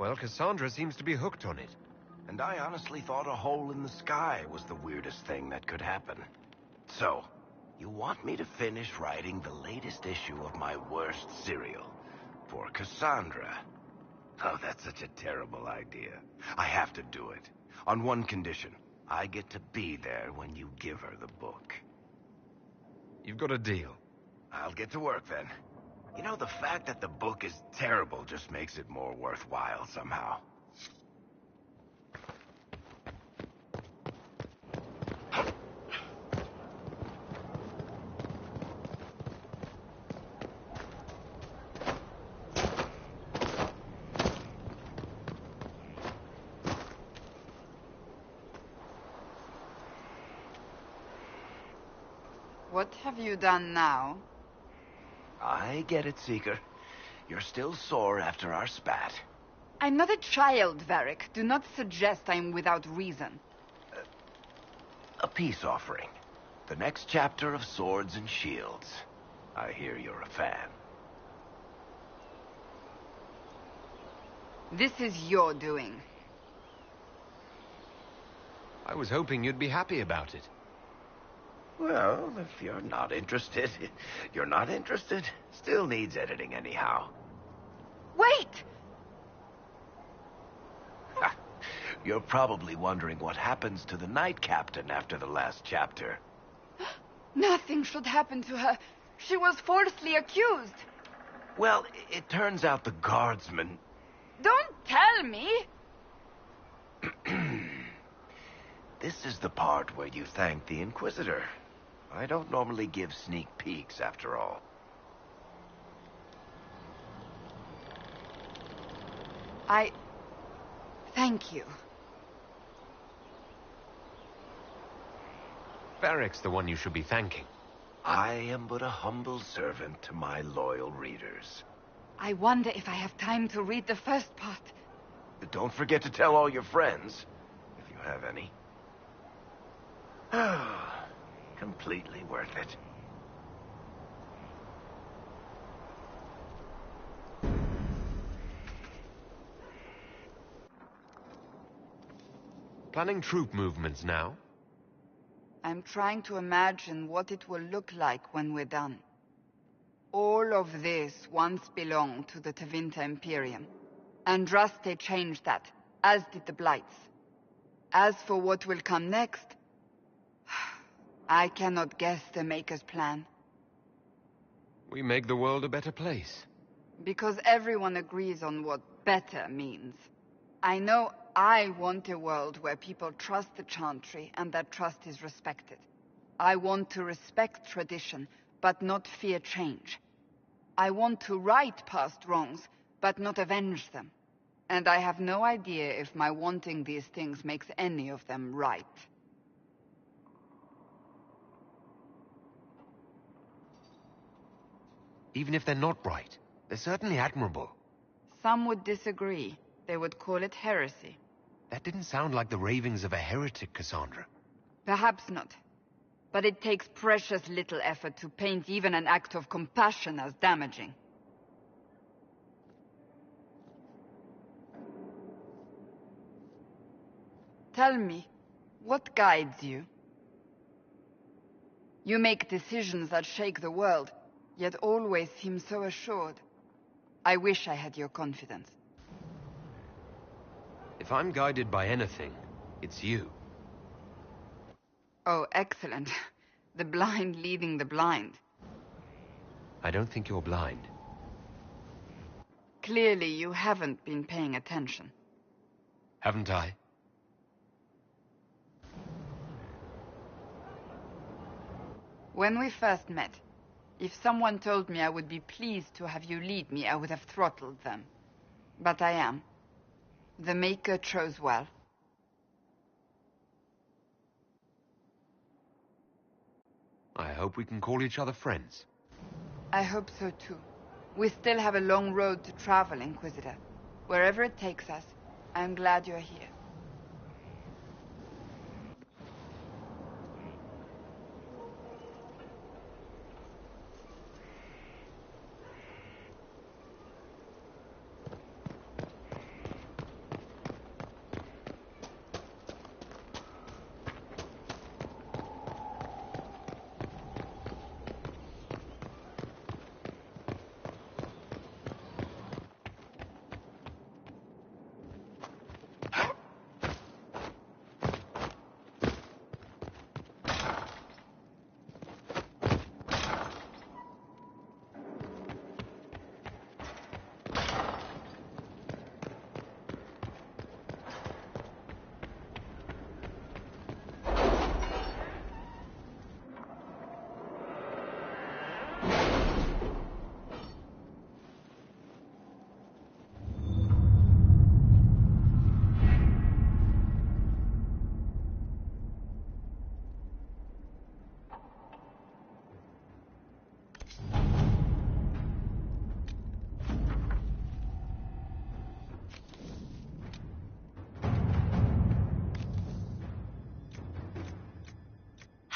Well, Cassandra seems to be hooked on it. And I honestly thought a hole in the sky was the weirdest thing that could happen. So, you want me to finish writing the latest issue of my worst serial for Cassandra? Oh, that's such a terrible idea. I have to do it. On one condition. I get to be there when you give her the book. You've got a deal. I'll get to work then. You know, the fact that the book is terrible just makes it more worthwhile somehow. What have you done now? I get it, Seeker. You're still sore after our spat. I'm not a child, Varric. Do not suggest I'm without reason. A peace offering. The next chapter of Swords and Shields. I hear you're a fan. This is your doing. I was hoping you'd be happy about it. Well, if you're not interested, you're not interested. Still needs editing anyhow. Wait! You're probably wondering what happens to the Knight Captain after the last chapter. Nothing should happen to her. She was falsely accused. Well, it turns out the guardsman... Don't tell me! This is the part where you thank the Inquisitor. I don't normally give sneak peeks, after all. Thank you. Varric's the one you should be thanking. I am but a humble servant to my loyal readers. I wonder if I have time to read the first part. Don't forget to tell all your friends, if you have any. Completely worth it. Planning troop movements now? I'm trying to imagine what it will look like when we're done. All of this once belonged to the Tevinter Imperium. Andraste changed that, as did the Blights. As for what will come next, I cannot guess the Maker's plan. We make the world a better place. Because everyone agrees on what better means. I know I want a world where people trust the Chantry and that trust is respected. I want to respect tradition, but not fear change. I want to right past wrongs, but not avenge them. And I have no idea if my wanting these things makes any of them right. Even if they're not right, they're certainly admirable. Some would disagree. They would call it heresy. That didn't sound like the ravings of a heretic, Cassandra. Perhaps not. But it takes precious little effort to paint even an act of compassion as damaging. Tell me, what guides you? You make decisions that shake the world, yet always seem so assured. I wish I had your confidence. If I'm guided by anything, it's you. Oh, excellent. The blind leading the blind. I don't think you're blind. Clearly, you haven't been paying attention. Haven't I? When we first met, if someone told me I would be pleased to have you lead me, I would have throttled them. But I am. The Maker chose well. I hope we can call each other friends. I hope so too. We still have a long road to travel, Inquisitor. Wherever it takes us, I'm glad you're here.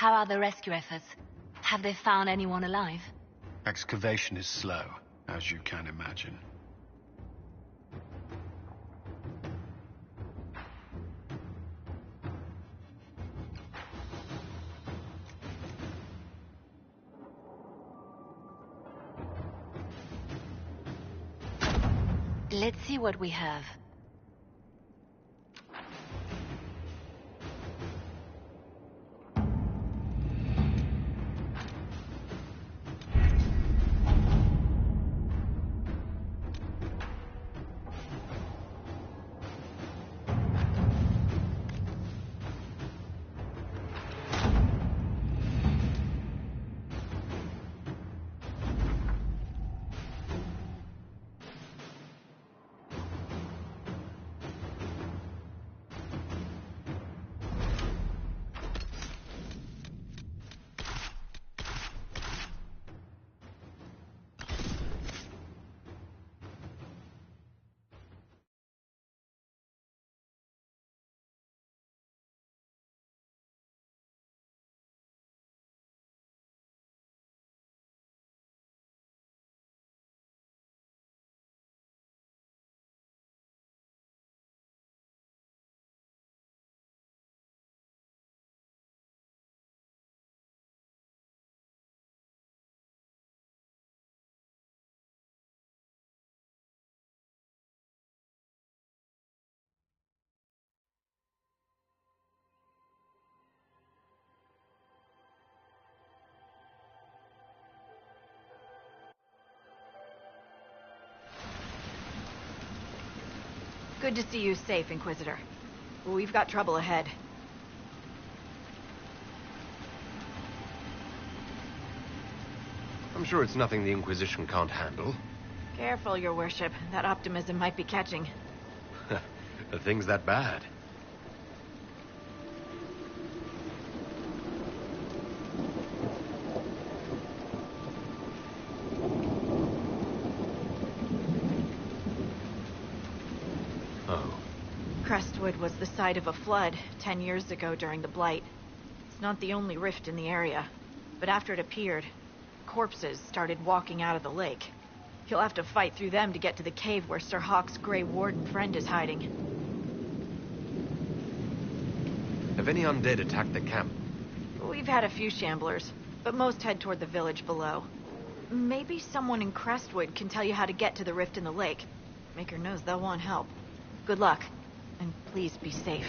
How are the rescue efforts? Have they found anyone alive? Excavation is slow, as you can imagine. Let's see what we have. Good to see you safe, Inquisitor. We've got trouble ahead. I'm sure it's nothing the Inquisition can't handle. Careful, Your Worship. That optimism might be catching. Are things that bad? Oh. Crestwood was the site of a flood 10 years ago during the Blight. It's not the only rift in the area, but after it appeared, corpses started walking out of the lake. You'll have to fight through them to get to the cave where Sir Hawk's Grey Warden friend is hiding. Have any undead attacked the camp? We've had a few shamblers, but most head toward the village below. Maybe someone in Crestwood can tell you how to get to the rift in the lake. Maker knows they'll want help. Good luck, and please be safe.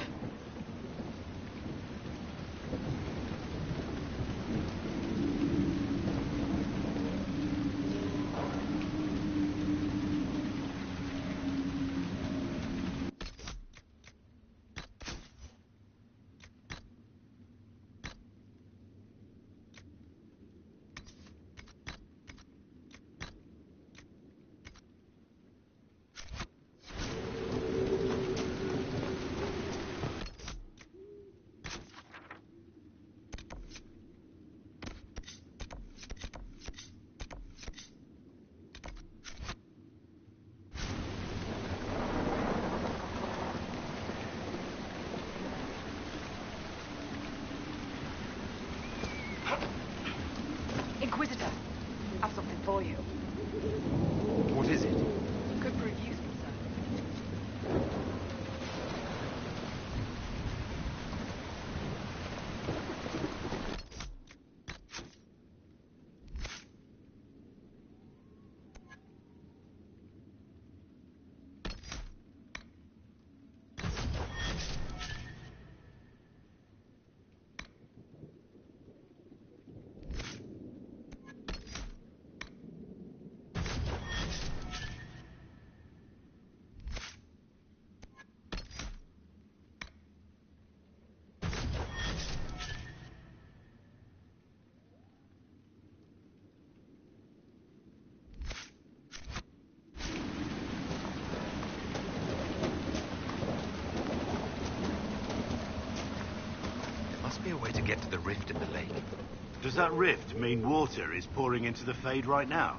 Inquisitor, I've something for you. What is it? Could prove useful, sir. Must be a way to get to the rift in the lake. Does that rift mean water is pouring into the Fade right now?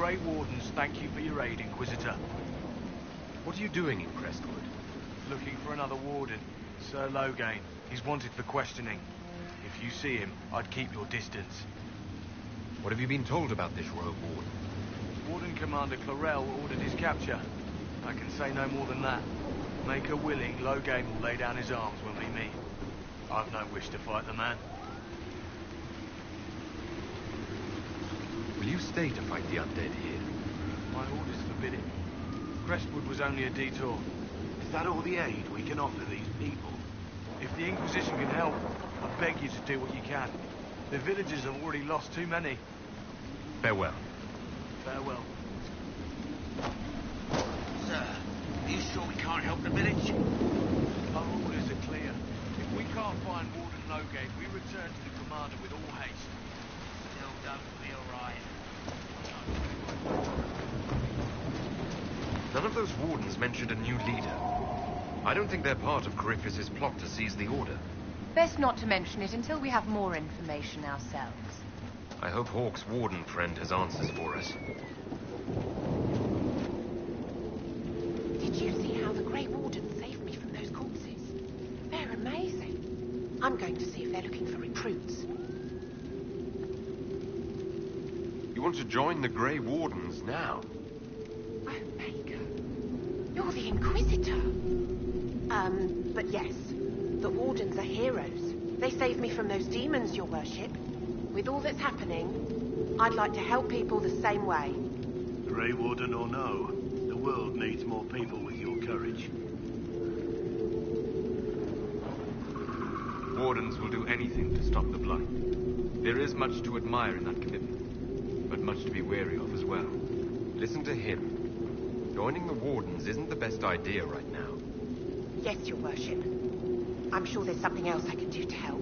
Grey Wardens thank you for your aid, Inquisitor. What are you doing in Crestwood? Looking for another Warden, Sir Loghain. He's wanted for questioning. If you see him, I'd keep your distance. What have you been told about this rogue warden? Warden Commander Clarel ordered his capture. I can say no more than that. Make her willing, Loghain will lay down his arms when we meet. I've no wish to fight the man. Will you stay to fight the undead here? My orders forbid it. Crestwood was only a detour. Is that all the aid we can offer these people? If the Inquisition can help, I beg you to do what you can. The villagers have already lost too many. Farewell. Farewell. Sir, are you sure we can't help the village? Our orders are clear. If we can't find Warden Loghain, we return to the commander with all haste. Still don't feel right. None of those wardens mentioned a new leader. I don't think they're part of Corypheus's plot to seize the Order. Best not to mention it until we have more information ourselves. I hope Hawke's warden friend has answers for us. Did you see how the Grey Warden saved me from those corpses? They're amazing. I'm going to see if they're looking for recruits. You want to join the Grey Wardens now? Oh, Baker. You're the Inquisitor. But yes, the Wardens are heroes. They saved me from those demons, your worship. With all that's happening, I'd like to help people the same way. Grey Warden or no, the world needs more people with your courage. Wardens will do anything to stop the Blight. There is much to admire in that commitment, but much to be wary of as well. Listen to him. Joining the Wardens isn't the best idea right now. Yes, your worship. I'm sure there's something else I can do to help.